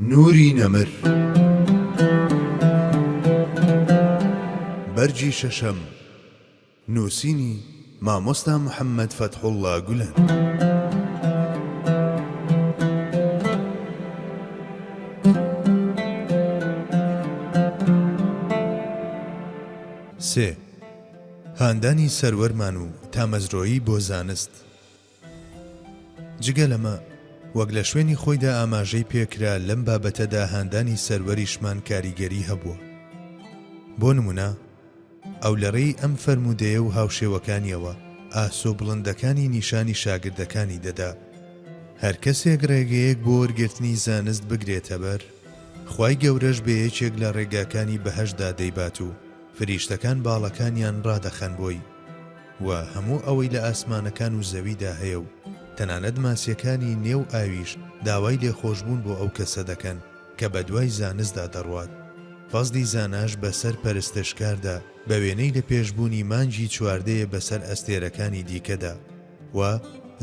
نوری نەمر بەرجی شەشەم نووسینی مامۆستا محەممەد فەتحوڵڵا گولەن. سێ هاندانی سەروەرمان و تامەزرۆیی بۆ زانست. جگە لەمە وەک لە شوێنی خۆیدا ئاماژەی پێکرا لەم بابەتەدا هاندانی سەروەریشمان کاریگەری هەبووە. بۆ نمونە ئەو لەڕێی ئەم فەرمودەیە و هاوشێوەکانیەوە ئاسۆ بڵندەکانی نیشانی شاگردەکانی دەدا. هەر کەسێک ڕێگەیەک بۆ وەرگرتنی زانست بگرێتە بەر، خوای گەورەش بە یەکێک لە ڕێگاکانی بەهەشدا دەیبات و فریشتەکان باڵەکانیان ڕادەخەن بۆی، و هەموو ئەوەی لە ئاسمانەکان و زەویدا هەیە و تەنانەت ماسیەکانی نێو ئاویش داوای لێخۆشبوون بۆ ئەو کەسە دەکەن کە بە دوای زانستدا دەڕوات. فەزلی زاناش بەسەر پەرستشکاردا بە وێنەی لە پێشبوونی مانجی چواردەیە بەسەر ئەستێرەکانی دیکەدا، و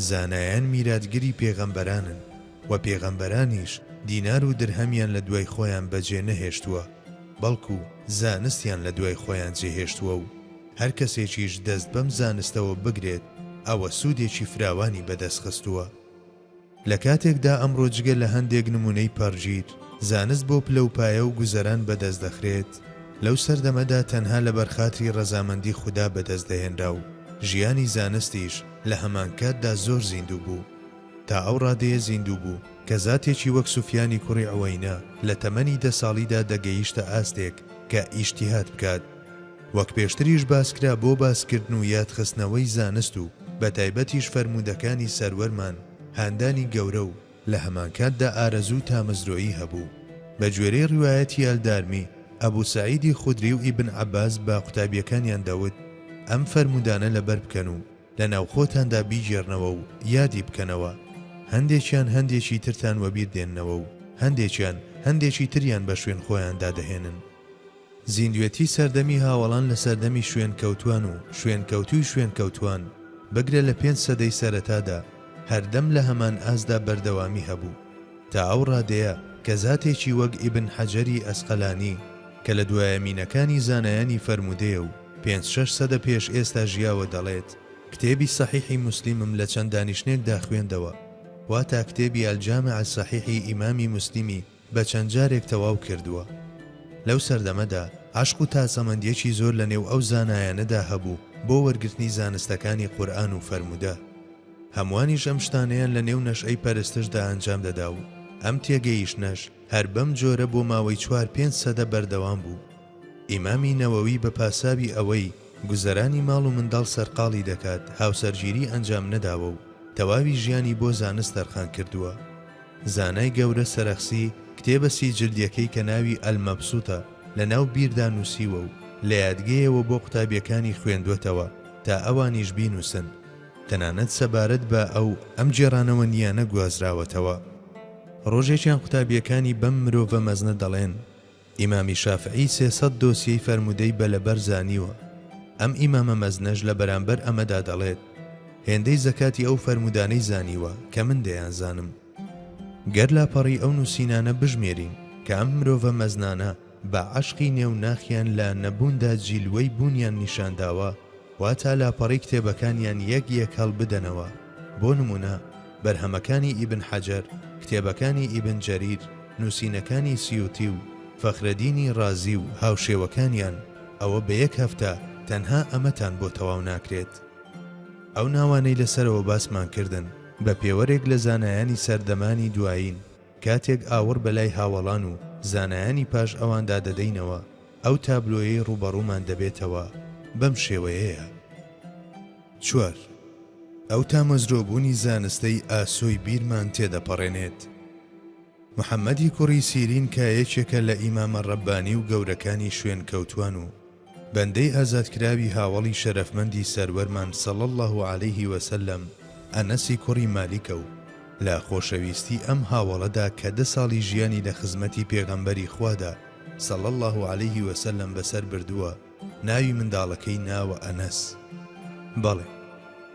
زانایان میراتگری پێغەمبەرانن و پێغەمبەرانیش دینار و درهەمیان لە دوای خۆیان بەجێ نەهێشتووە، بەڵکو زانستیان لە دوای خۆیان جێهێشتووە، و هەر کەسێکیش دەست بەم زانستەوە بگرێت ئەوە سوودێکی فراوانی بەدەستخستووە. لە کاتێکدا ئەمڕۆ جگە لە هەندێک نمونەی پەڕگیر زانست بۆ پلەپایە و گوزەران بەدەست دەخرێت، لەو سەردەمەدا تەنها لە بەرخاتری ڕەزامەندی خوددا بەدەست دەهێنرا و ژیانی زانستیش لە هەمان کاتدا زۆر زیندوو بوو، تا ئەو ڕادەیە زیندوو بوو کە زاتێکی وەک سوفیانی کوڕی عوەینە لە تەمەنی 10 ساڵیدا دەگەیشتە ئاستێک کە ئیجتیهاد بکات. وەک پێشتریش باسکرا بۆ باسکردن و یادخستنەوەی زانست و بە تایبەتیش فەرمودەکانی سەروەرمان هاندانی گەورە و لە هەمان کاتدا ئارەزوو تامەزرۆیی هەبوو. بە گوێرەی ڕیوایەتی ئەلدارمی، ئەبوو سەعیدی خودری و ئیبن عەباس با قوتابیەکانیان دەوت ئەم فەرمودانە لەبەر بکەن و لە ناوخۆتاندا بیگێڕنەوە و یادی بکەنەوە، هەندێکیان هەندێکی ترتان وەبیر دێننەوە و هەندێکیان هەندێکی تریان بە شوێن خۆیاندا دەهێنن. زیندوێتی سەردەمی هاوڵان لە سەردەمی شوێنکەوتوان و شوێنکەوتوی شوێنکەوتوان بگرە لە 5 سەدەی سەرەتادا هەردەم لە هەمان ئازدا بەردەوامی هەبوو، تا ئەو ڕادەیە کە زاتێکی وەک ئیبن حەجەری ئەسقەلانی کە لە دوایەمینەکانی زانایانی فەرمودەیە و 5-6 سەدە پێش ئێستا ژیاوە دەڵێت کتێبی سەحیحی موسلیمم لە چەند دانیشتێکدا خوێندەوە، واتە کتێبی ئەلجامع السەحیحی ئیمامی موسلیمی بە چەند جارێک تەواو کردووە. لەو سەردەمەدا عەشق و تاسەمەندیەکی زۆر لە نێو ئەو زانایانەدا هەبوو بۆ وەرگرتنی زانستەکانی قورئان و فەرمودە. هەمووانیش ئەم شتانەیان لە نێو نەشئەی پەرستشدا ئەنجام دەدا و ئەم تێگەیشتنەش هەر بەم جۆرە بۆ ماوەی 4-5 سەدە بەردەوام بوو. ئیمامی نەوەوی بە پاسابی ئەوەی گوزەرانی ماڵ و منداڵ سەرقاڵی دەکات هاوسەرگیری ئەنجام نەداوە و تەواوی ژیانی بۆ زانست دەرخان کردووە. زانای گەورە سەرەخسی کتێبە 30 جلدیەکەی کە ناوی ئەلمەبسووتە لە ناو بیردا نووسیوە و لە یادگەیەوە بۆ قوتابیەکانی خوێندوێتەوە تا ئەوانیش بینووسن، تەنانەت سەبارەت بە ئەم جێڕانەوە نیانە گوازراوەتەوە. ڕۆژێکیان قوتابیەکانی بەم مرۆڤە مەزنە دەڵێن ئیمامی شافعی 300 دۆسیەی فەرمودەی بەلەبەر زانیوە. ئەم ئیمامە مەزنەش لە بەرامبەر ئەمەدا دەڵێت هێندەی زەکاتی ئەو فەرمودانەی زانیوە کە من دەیانزانم. گەر لاپەڕی ئەو نووسینانە بژمێرین کە ئەم مرۆڤە مەزنانە بە عەشقی نێوناخیان لە نەبووندا جیلوەی بوونیان نیشانداوە، واتە لاپەڕی کتێبەکانیان یەک یەک هەڵبدەنەوە. بۆ نمونە بەرهەمەکانی ئیبن حەجەر، کتێبەکانی ئیبن جەریر، نووسینەکانی سیوتی و فەخرەدینی ڕازی و هاوشێوەکانیان، ئەوە بە یەک هەفتە تەنها ئەمەتان بۆ تەواو ناکرێت. ئەو ناوانەی لەسەرەوە باسمان کردن بە پێوەرێک لە زانایانی سەردەمانی دوایین، کاتێک ئاور بەلای هاوڵان و زانایانی پاش ئەواندا دەدەینەوە ئەو تابلۆیەی ڕوبەڕوومان دەبێتەوە بەم شێوەیەیە. 4 ئەو تامەزرۆبوونی زانستەی ئاسۆی بیرمان تێدەپەڕێنێت. محەممەدی کوڕی سیرین کە یەکێکە لە ئیمامە ڕەبانی و گەورەکانی شوێنکەوتوان و بەندەی ئازادکراوی هاوڵی شەرەفمەندی سەروەرمان صلی الله علیه وسلم، ئەنەسی کوڕی مالیکە و لە خۆشەویستی ئەم هاوڵەدا کە 10 ساڵی ژیانی لە خزمەتی پێغەمبەری خوادا صلی الله علیه وسلم بەسەر بردووە، ناوی منداڵەکەی ناوە ئەنەس. بەڵێ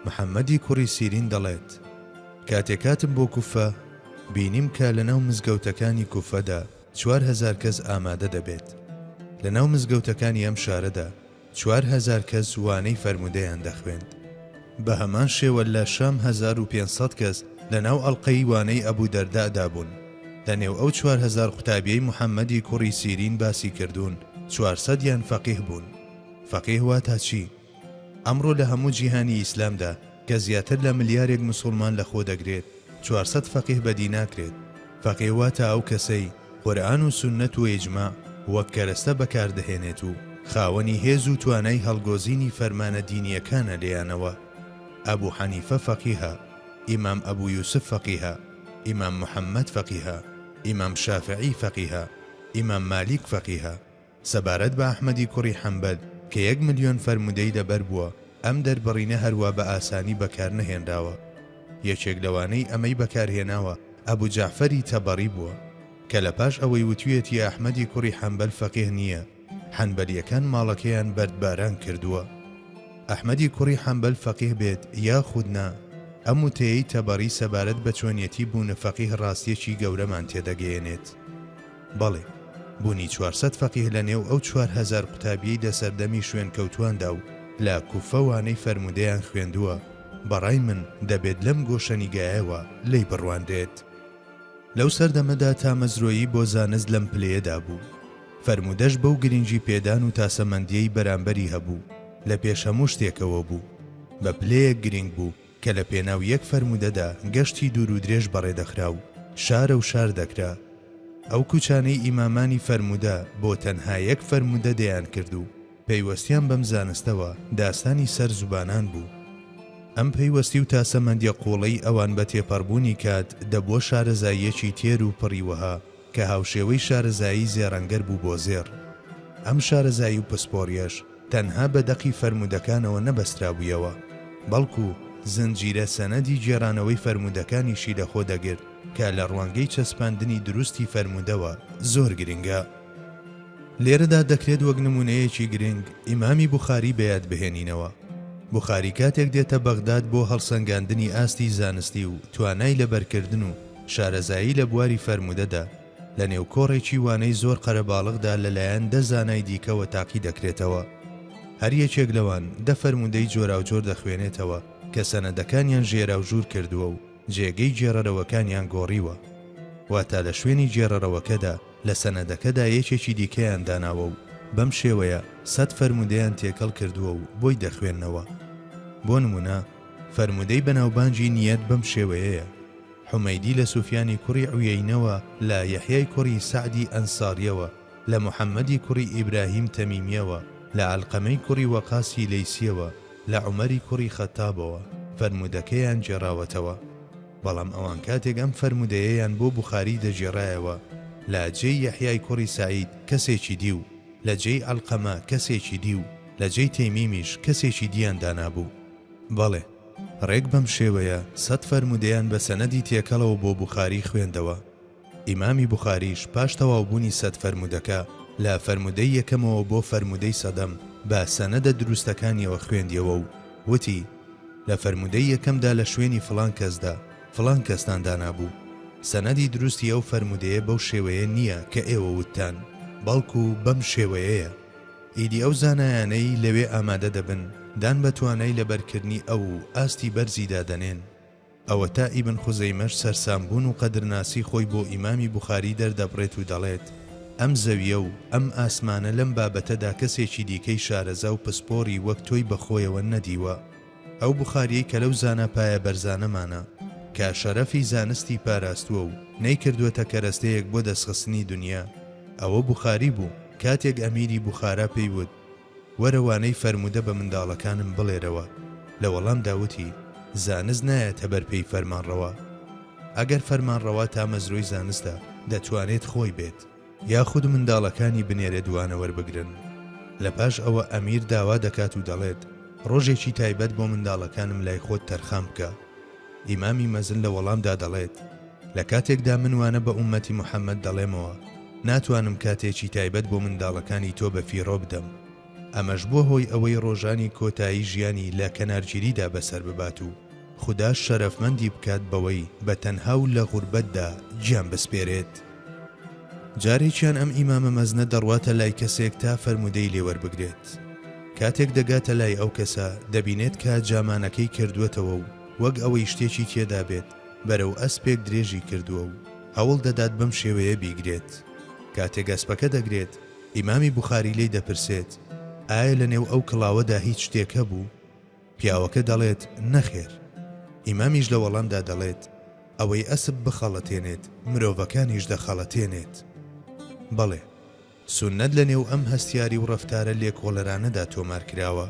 محەممەدی کوڕی سیرین دەڵێت کاتێکاتم بۆ کوفە بینیم کە لەناو مزگەوتەکانی کوفەدا 4,000 کەس ئامادە دەبێت. لەناو مزگەوتەکانی ئەم شارەدا 4,000 کەس وانەی فەرمودەیان دەخوێند. بە هەمان شێوە لە شام 1500 کەس لەناو ئەڵقەی وانەی ئەبوو دەردادا بوون. لەنێو ئەو 4,000 قوتابیەی محەممەدی کوڕی سیرین باسی کردوون 400یان فەقیه بوون. فەقیه واتە چی؟ ئەمڕۆ لە هەموو جیهانی ئیسلامدا کە زیاتر لە ملیارێک مسلمان لەخۆ دەگرێت 400 فەقیه بەدی ناکرێت. فەقیه واتە ئەو کەسەی قورئان و سوننەت و ئیجماع وەک کەرەستە بەکاردەهێنێت و خاوەنی هێز و توانای هەڵگۆزینی فەرمانە دینیەکانە لێیانەوە. ئەبوو حەنیفە فەقیهە، ئیمام ئەبوو یوسف فەقیهە، ئیمام محەممەد فەقیهە، ئیمام شافعی فەقیهە، ئیمام مالیک فەقیهە. سەبارەت بە ئەحمەدی کوڕی حەمبەل کە 1 ملیۆن فەرمودەی لەبەر بووە، ئەم دەربڕینە هەروە بە ئاسانی بەکار نەهێنراوە. یەکێک لەوانەی ئەمەی بەکارهێناوە ئەبوو جەعفەری تەبەڕی بووە کە لە پاش ئەوەی وتویەتی ئەحمەدی کوڕی حەمبەل فەقیه نییە، حەنبەلیەکان ماڵەکەیان بەردباران کردووە. ئەحمەدی کوڕی حەمبەل فەقیه بێت یاخود نا، ئەم وتەیەی تەبەڕی سەبارەت بە چۆنیەتی بوونە فەقیه ڕاستیەکی گەورەمان تێدەگەیەنێت. بەڵێ، بوونی 400 فەقیه لە نێو ئەو 4,000 قوتابیەی لەسەردەمی شوێن کەوتواندا و لە کوفە وانەی فەرمودەیان خوێندووە، بەڕای من دەبێت لەم گۆشەنیگایەوە لی بڕواندێت. لەو سەردەمەدا تامەزرۆیی بۆ زانست لەم پلەیەدا بوو. فەرمودەش بەو گرنگی پێدان و تاسەمەندیەی بەرامبەری هەبوو، لە پێش هەموو شتێکەوە بوو. بە پلەیەک گرنگ بوو کە لە پێناو یەک فەرمودەدا گەشتی دوور و درێژ بەڕێدەخرا و شارە و شار دەکرا. ئەو کوچانەی ئیمامانی فەرمودە بۆ تەنها یەک فەرمودە دەیان کرد و پەیوەستیان بەم زانستەوە داستانی سەر زوبانان بوو. ئەم پەیوەستی و تاسەمەندیە قوڵەی ئەوان بە تێپەڕبوونی کات دەبووە شارەزاییەکی تێر و پڕیوەها کە هاوشێوەی شارەزایی زێڕەنگەر بوو بۆ زێر. ئەم شارەزایی و پسپۆریەش تەنها بە دەقی فەرمودەکانەوە نەبەسترابوویەوە، بەڵکو زنجیرە سەنەدی جێرانەوەی فەرمودەکانیشی لەخۆ دەگرت کە لە ڕوانگەی چەسپاندنی دروستی فەرمودەوە زۆر گرنگە. لێرەدا دەکرێت وەک نمونەیەکی گرنگ ئیمامی بوخاری بەیاد بهێنینەوە. بوخاری کاتێک دێتە بەغداد بۆ هەڵسەنگاندنی ئاستی زانستی و توانای لەبەرکردن و شارەزایی لە بواری فەرمودەدا لە نێو کۆڕێکی وانەی زۆر قەرەباڵغدا لەلایەن دە زانای دیکەوە تاقی دەکرێتەوە. هەر یەکێک لەوان دە فەرمودەی جۆراوجۆر دەخوێنێتەوە کە سەنەدەکانیان ژێرا و ژوور کردووە و جێگەی جێڕەرەوەکانیان گۆڕیوە. واتە لە شوێنی جێڕەرەوەکەدا لە سەنەدەکەدا یەکێکی دیکەیان داناوە و بەم شێوەیە 100 فەرمودەیان تێکەڵ کردووە و بۆی دەخوێننەوە. بۆ نمونە فەرمودەی بەناوبانجی نیەت بەم شێوەیەیە: حومەیدی لە سوفیانی کوڕی عویەینەوە، لە یەحیای کوڕی سەعدی ئەنساریەوە، لە محەممەدی کوڕی ئیبراهیم تەمیمیەوە، لە عەلقەمەی کوڕی وەقاسی لەیسیەوە، لە عومەری کوڕی خەتابەوە فەرمودەکەیان جێراوەتەوە. بەڵام ئەوان کاتێک ئەم فەرمودەیەیان بۆ بوخاری دەجێڕایەوە، لە جێی یەحیای کوڕی سعید کەسێکی دی و لە جێی عەلقەمە کەسێکی دی و لە جێی تەیمیمیش کەسێکی دییان دانابوو. بەڵێ، ڕێک بەم شێوەیە 100 فەرمودەیان بە سەنەدی تێکەڵەوە بۆ بوخاری خوێندەوە. ئیمامی بوخاریش پاش تەواوبوونی 100 فەرمودەکە لە فەرمودەی یەکەمەوە بۆ فەرمودەی سەدەم بە سەنەدە دروستەکانیەوە خوێندیەوە و وتی: لە فەرمودەی یەکەمدا لە شوێنی فڵان کەسدا فڵان کەستان دانابوو. سەنەدی دروستی ئەو فەرمودەیە بەو شێوەیە نییە کە ئێوە وتان، بەڵکو بەم شێوەیەیە. ئیدی ئەو زانایانەی لەوێ ئامادە دەبن دان بە توانای لەبەرکردنی ئەو ئاستی بەرزیدا دەنێن. ئەوە تا ئیبن خوزەیمەش سەرسامبوون و قەدرناسی خۆی بۆ ئیمامی بوخاری دەردەبڕێت و دەڵێت: ئەم زەویە و ئەم ئاسمانە لەم بابەتەدا کەسێکی دیکەی شارەزا و پسپۆری وەک تۆی بەخۆیەوە نەدیوە. ئەو بوخاریەی کە لەو زانە پایە بەرزانەمانە کە شەرەفی زانستی پاراستووە و نەیکردووەتە کەرەستەیەک بۆ دەستخستنی دنیا، ئەوە بوخاری بوو کاتێک ئەمیری بوخارا پێی وت: وەرەوانەی فەرمودە بە منداڵەکانم بڵێرەوە. لە وەڵام داوتی: زانست نایەتە بەرپێی فەرمانڕەوا. ئەگەر فەرمانڕەوا تا مەزرۆی زانستە دەتوانێت خۆی بێت، یاخود منداڵەکانی بنێرە دوانە وەربگرن. لە پاش ئەوە ئەمیر داوا دەکات و دەڵێت: ڕۆژێکی تایبەت بۆ منداڵەکانم لای خۆت تەرخام بکە. ئیمامی مەزن لە وەڵامدا دەڵێت: لە کاتێکدا منوانە بە ئومەتی محەممەد دەڵێمەوە ناتوانم کاتێکی تایبەت بۆ منداڵەکانی تۆ بە فیڕۆ بدەم. ئەمەش بۆ هۆی ئەوەی ڕۆژانی کۆتایی ژیانی لە کەنارگیریدا بەسەر ببات و خدا شەرەفمەندی بکات بەوەی بە تەنها و لە غوربەتدا گیان بسپێرێت. جارێکیان ئەم ئیمامە مەزنە دەڕواتە لای کەسێک تا فەرمودەی لێوەربگرێت. کاتێک دەگاتە لای ئەو کەسە دەبینێت کە جامانەکەی کردووەتەوە و وەک ئەوەی شتێکی تێدا بێت بەرەو ئەسپێک درێژی کردووە و هەوڵ دەدات بەم شێوەیە بیگرێت. کاتێک ئەسپەکە دەگرێت ئیمامی بوخاری لێی دەپرسێت ئایا لە نێو ئەو کڵاوەدا هیچ شتێکە بوو؟ پیاوەکە دەڵێت نەخێر. ئیمامیش لە وەڵامدا دەڵێت ئەوەی ئەسب بخەڵەتێنێت مرۆڤەکانیش دەخەڵەتێنێت. بەڵێ سونەت لە نێو ئەم هەستیاری و ڕەفتارە لێکۆڵەرانەدا تۆمار کراوە.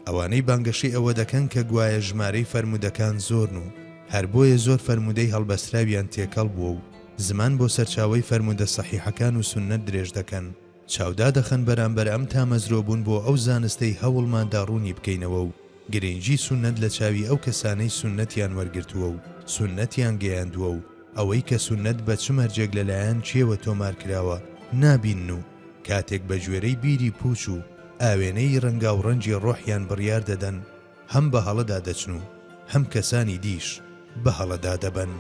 ئەوانەی بانگەشی ئەوە دەکەن کە گوایە ژمارەی فەرمودەکان زۆرن و هەر بۆیە زۆر فەرمودەی هەڵبەستراویان تێکەڵ بووە و زمان بۆ سەرچاوەی فەرمودە سەحیحەکان و سونەت درێژ دەکەن، چاودا دەخەن بەرامبەر ئەم تامەزرۆبوون بۆ ئەو زانستەی هەوڵماندا ڕوونی بکەینەوە و گرنگی سونەت لە چاوی ئەو کەسانەی سونەتیان وەرگرتووە و سونەتیان گەیاندووە و ئەوەی کە سونەت بە چ مەرجێک لەلایەن چێوە تۆمار کراوە نابین و کاتێک بە ژوێرەی بیری پوچ و ئاوێنەی ڕەنگا و ڕەنجی ڕۆحیان بڕیار دەدەن هەم بە هەڵەدا دەچن و هەم کەسانی دیش بە هەڵەدا دەبن.